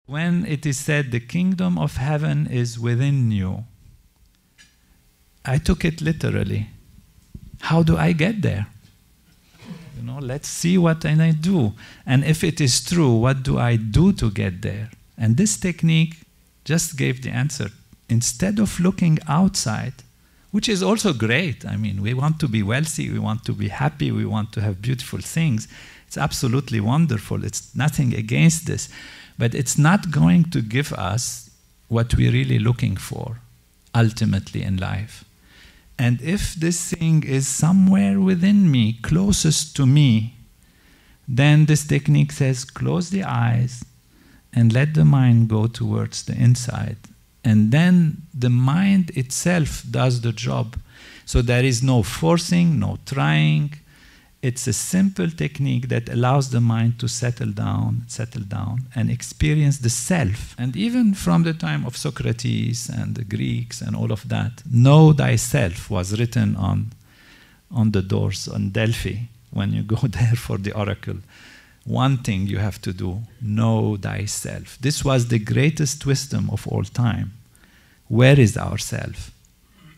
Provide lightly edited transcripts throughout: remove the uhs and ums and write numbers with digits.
When it is said the kingdom of heaven is within you, I took it literally. How do I get there? You know, let's see what can I do. And if it is true, what do I do to get there? And this technique just gave the answer. Instead of looking outside, which is also great. I mean, we want to be wealthy, we want to be happy, we want to have beautiful things. It's absolutely wonderful. It's nothing against this. But it's not going to give us what we're really looking for, ultimately in life. And if this thing is somewhere within me, closest to me, then this technique says, close the eyes and let the mind go towards the inside. And then the mind itself does the job. So there is no forcing, no trying. It's a simple technique that allows the mind to settle down, and experience the self. And even from the time of Socrates and the Greeks and all of that, know thyself was written on the doors on Delphi when you go there for the oracle. One thing you have to do, know thyself. This was the greatest wisdom of all time. Where is our self?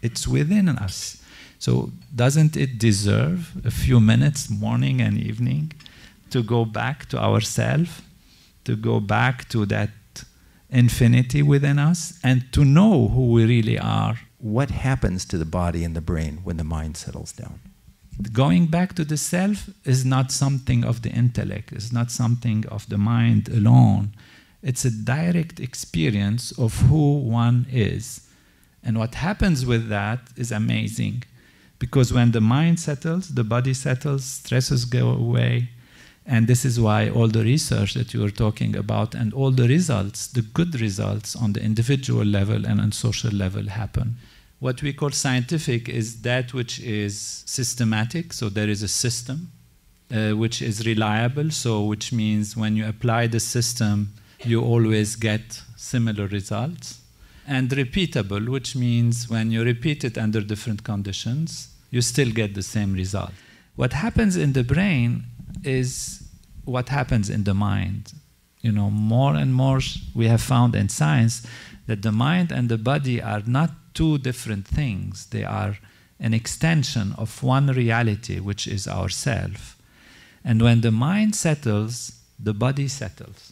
It's within us. So doesn't it deserve a few minutes, morning and evening, to go back to ourself, to go back to that infinity within us, and to know who we really are? What happens to the body and the brain when the mind settles down? Going back to the self is not something of the intellect, it's not something of the mind alone. It's a direct experience of who one is. And what happens with that is amazing. Because when the mind settles, the body settles, stresses go away. And this is why all the research that you were talking about and all the results, the good results on the individual level and on social level happen. What we call scientific is that which is systematic, so there is a system, which is reliable, so which means when you apply the system, you always get similar results. And repeatable, which means when you repeat it under different conditions, you still get the same result. What happens in the brain is what happens in the mind. You know, more and more we have found in science that the mind and the body are not two different things. They are an extension of one reality, which is ourself. And when the mind settles, the body settles.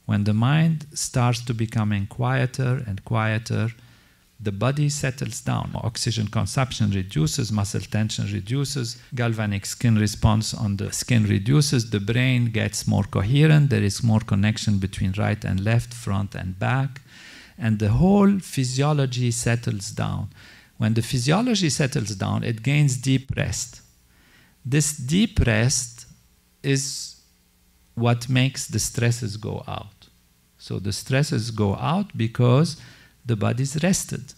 When the mind starts to becoming quieter and quieter, the body settles down. Oxygen consumption reduces, muscle tension reduces, galvanic skin response on the skin reduces, the brain gets more coherent, there is more connection between right and left, front and back, and the whole physiology settles down. When the physiology settles down, it gains deep rest. This deep rest is what makes the stresses go out. So the stresses go out because the body's rested.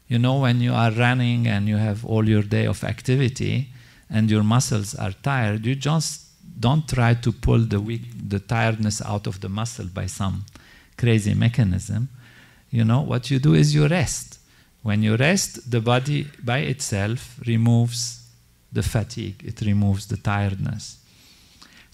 You know, when you are running and you have all your day of activity and your muscles are tired, you just don't try to pull the tiredness out of the muscle by some crazy mechanism. You know, what you do is you rest. When you rest, the body by itself removes the fatigue, it removes the tiredness.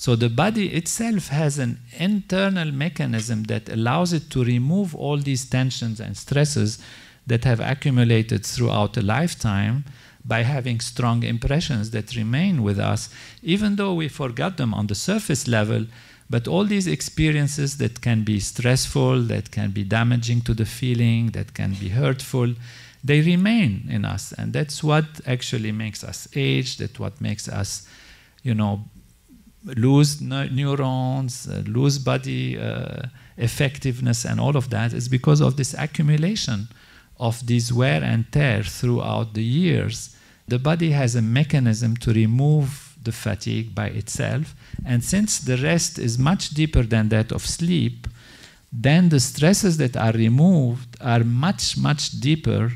So the body itself has an internal mechanism that allows it to remove all these tensions and stresses that have accumulated throughout a lifetime by having strong impressions that remain with us, even though we forgot them on the surface level. But all these experiences that can be stressful, that can be damaging to the feeling, that can be hurtful, they remain in us. And that's what actually makes us age, that's what makes us, you know, lose neurons, lose body effectiveness and all of that is because of this accumulation of this wear and tear throughout the years. The body has a mechanism to remove the fatigue by itself, and since the rest is much deeper than that of sleep, then the stresses that are removed are much, much deeper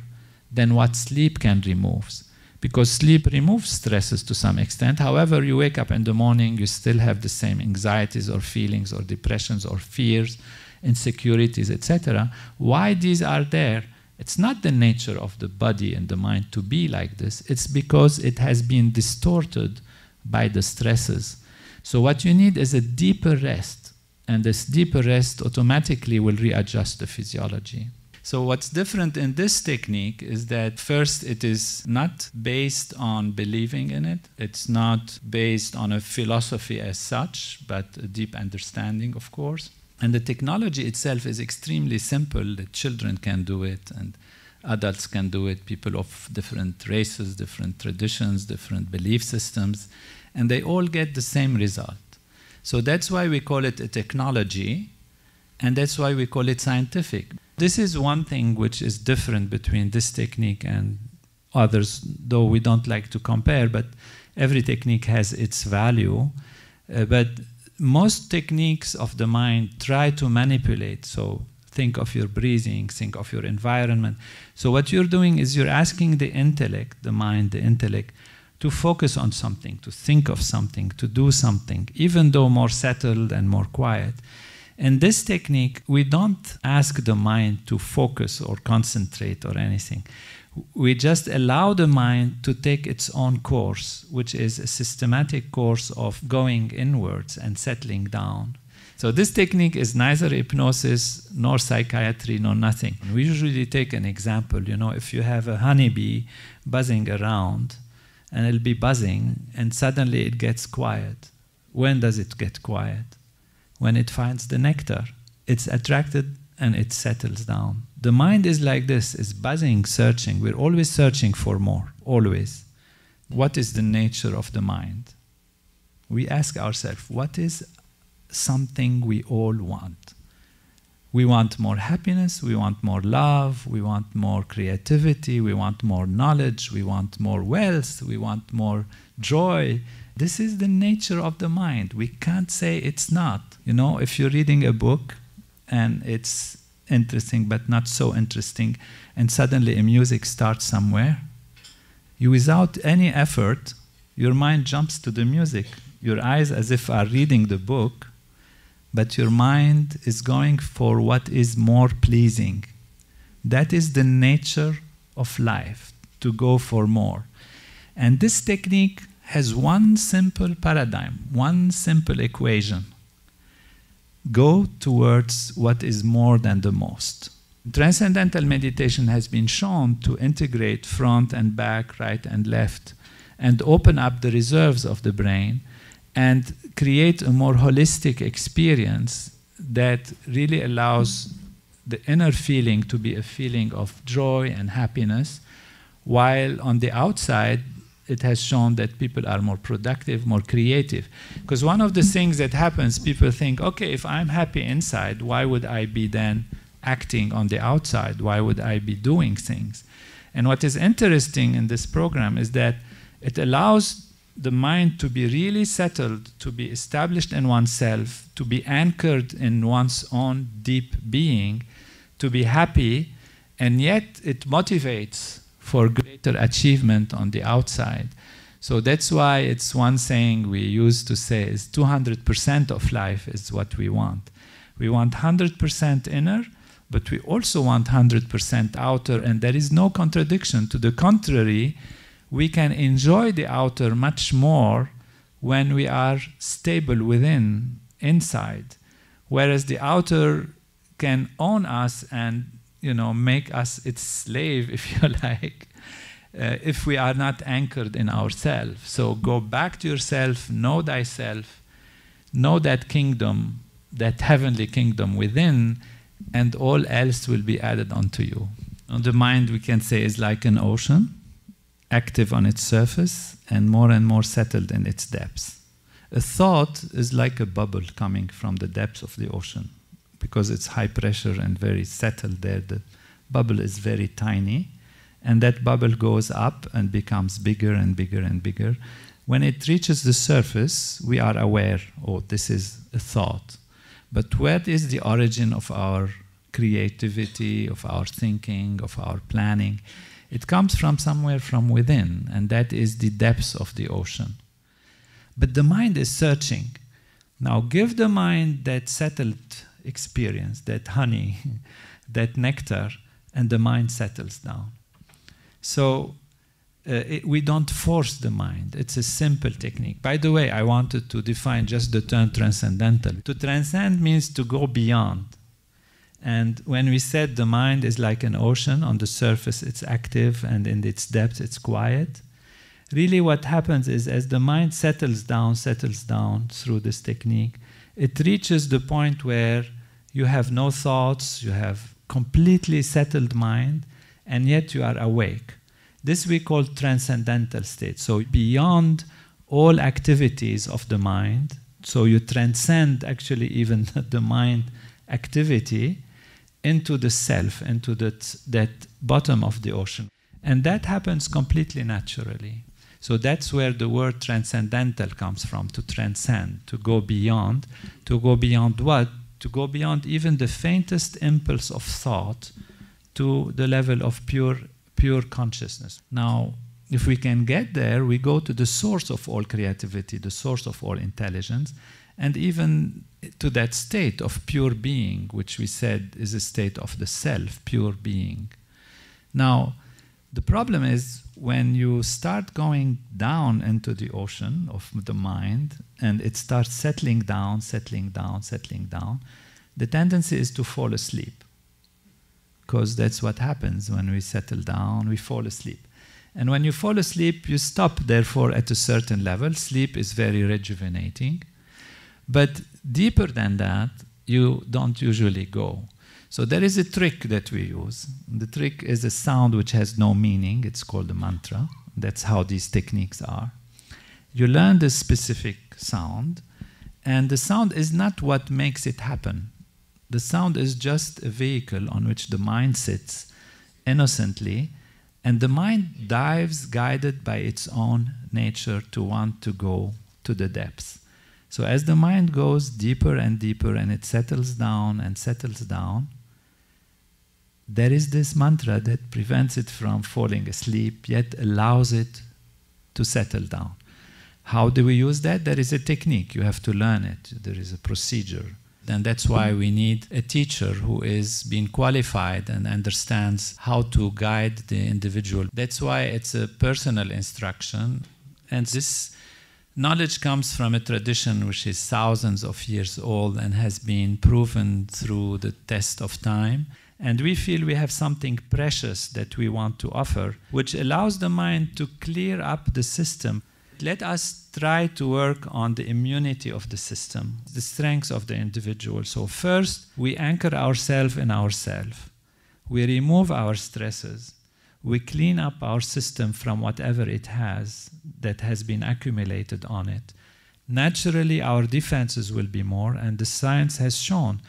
than what sleep can remove. Because sleep removes stresses to some extent. However, you wake up in the morning, you still have the same anxieties or feelings or depressions or fears, insecurities, etc. Why these are there? It's not the nature of the body and the mind to be like this. It's because it has been distorted by the stresses. So what you need is a deeper rest. And this deeper rest automatically will readjust the physiology. So what's different in this technique is that first it is not based on believing in it. It's not based on a philosophy as such, but a deep understanding, of course. And the technology itself is extremely simple. The children can do it, and adults can do it, people of different races, different traditions, different belief systems, and they all get the same result. So that's why we call it a technology, and that's why we call it scientific. This is one thing which is different between this technique and others, though we don't like to compare, but every technique has its value. But most techniques of the mind try to manipulate. So think of your breathing, think of your environment. So what you're doing is you're asking the intellect, the mind, the intellect, to focus on something, to think of something, to do something, even though more settled and more quiet. In this technique, we don't ask the mind to focus or concentrate or anything. We just allow the mind to take its own course, which is a systematic course of going inwards and settling down. So this technique is neither hypnosis, nor psychiatry, nor nothing. We usually take an example. You know, if you have a honeybee buzzing around, and it'll be buzzing, and suddenly it gets quiet. When does it get quiet? When it finds the nectar. It's attracted and it settles down. The mind is like this, is buzzing, searching. We're always searching for more, always. What is the nature of the mind? We ask ourselves, what is something we all want? We want more happiness, we want more love, we want more creativity, we want more knowledge, we want more wealth, we want more joy. This is the nature of the mind. We can't say it's not. You know, if you're reading a book and it's interesting but not so interesting, and suddenly a music starts somewhere, you, without any effort, your mind jumps to the music. Your eyes as if are reading the book, but your mind is going for what is more pleasing. That is the nature of life, to go for more. And this technique has one simple paradigm, one simple equation. Go towards what is more than the most. Transcendental meditation has been shown to integrate front and back, right and left, and open up the reserves of the brain and create a more holistic experience that really allows the inner feeling to be a feeling of joy and happiness, while on the outside it has shown that people are more productive, more creative. Because one of the things that happens, people think, okay, if I'm happy inside, why would I be then acting on the outside? Why would I be doing things? And what is interesting in this program is that it allows the mind to be really settled, to be established in oneself, to be anchored in one's own deep being, to be happy, and yet it motivates for greater achievement on the outside. So that's why it's one saying we used to say is 200% of life is what we want. We want 100% inner, but we also want 100% outer, and there is no contradiction. To the contrary, we can enjoy the outer much more when we are stable within, inside. Whereas the outer can own us and, you know, make us its slave, if you like, if we are not anchored in ourselves. So go back to yourself, know thyself, know that kingdom, that heavenly kingdom within, and all else will be added onto you. And the mind, we can say, is like an ocean, active on its surface and more settled in its depths. A thought is like a bubble coming from the depths of the ocean. Because it's high pressure and very settled there, the bubble is very tiny, and that bubble goes up and becomes bigger and bigger and bigger. When it reaches the surface, we are aware, oh, this is a thought. But where is the origin of our creativity, of our thinking, of our planning? It comes from somewhere from within, and that is the depths of the ocean. But the mind is searching. Now give the mind that settled experience, that honey, that nectar, and the mind settles down. So we don't force the mind. It's a simple technique. By the way, I wanted to define just the term transcendental. To transcend means to go beyond. And when we said the mind is like an ocean, on the surface it's active and in its depth it's quiet. Really what happens is as the mind settles down through this technique, it reaches the point where you have no thoughts, you have completely settled mind, and yet you are awake. This we call transcendental state. So beyond all activities of the mind, so you transcend actually even the mind activity into the self, into that bottom of the ocean. And that happens completely naturally. So that's where the word transcendental comes from, to transcend, to go beyond. To go beyond what? To go beyond even the faintest impulse of thought to the level of pure consciousness. Now, if we can get there, we go to the source of all creativity, the source of all intelligence, and even to that state of pure being, which we said is a state of the self, pure being. Now, the problem is when you start going down into the ocean of the mind and it starts settling down, the tendency is to fall asleep. Because that's what happens when we settle down, we fall asleep. And when you fall asleep, you stop, therefore, at a certain level. Sleep is very rejuvenating. But deeper than that, you don't usually go. So there is a trick that we use. The trick is a sound which has no meaning. It's called a mantra. That's how these techniques are. You learn this specific sound, and the sound is not what makes it happen. The sound is just a vehicle on which the mind sits innocently, and the mind dives guided by its own nature to want to go to the depths. So as the mind goes deeper and deeper and it settles down, there is this mantra that prevents it from falling asleep, yet allows it to settle down. How do we use that? There is a technique. You have to learn it. There is a procedure. And that's why we need a teacher who is being qualified and understands how to guide the individual. That's why it's a personal instruction. And this knowledge comes from a tradition which is thousands of years old and has been proven through the test of time. And we feel we have something precious that we want to offer, which allows the mind to clear up the system. Let us try to work on the immunity of the system, the strengths of the individual. So first, we anchor ourselves in ourselves. We remove our stresses. We clean up our system from whatever it has that has been accumulated on it. Naturally, our defenses will be more, and the science has shown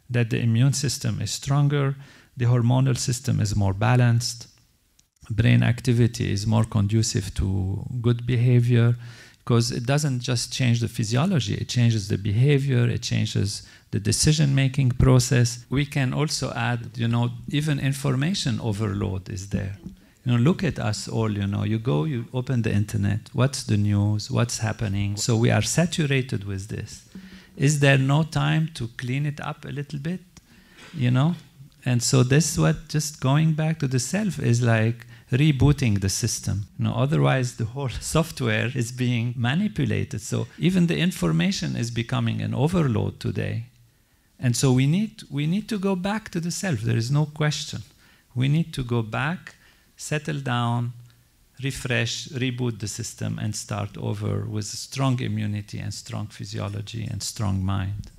that the immune system is stronger, the hormonal system is more balanced, brain activity is more conducive to good behavior, because it doesn't just change the physiology, it changes the behavior, it changes the decision-making process. We can also add, even information overload is there. Look at us all, you open the internet, what's the news, what's happening? So we are saturated with this. Is there no time to clean it up a little bit? And so this is what just going back to the self is like rebooting the system. Otherwise the whole software is being manipulated. So even the information is becoming an overload today. And so we need to go back to the self. There is no question. We need to go back, settle down, refresh, reboot the system, and start over with strong immunity and strong physiology and strong mind.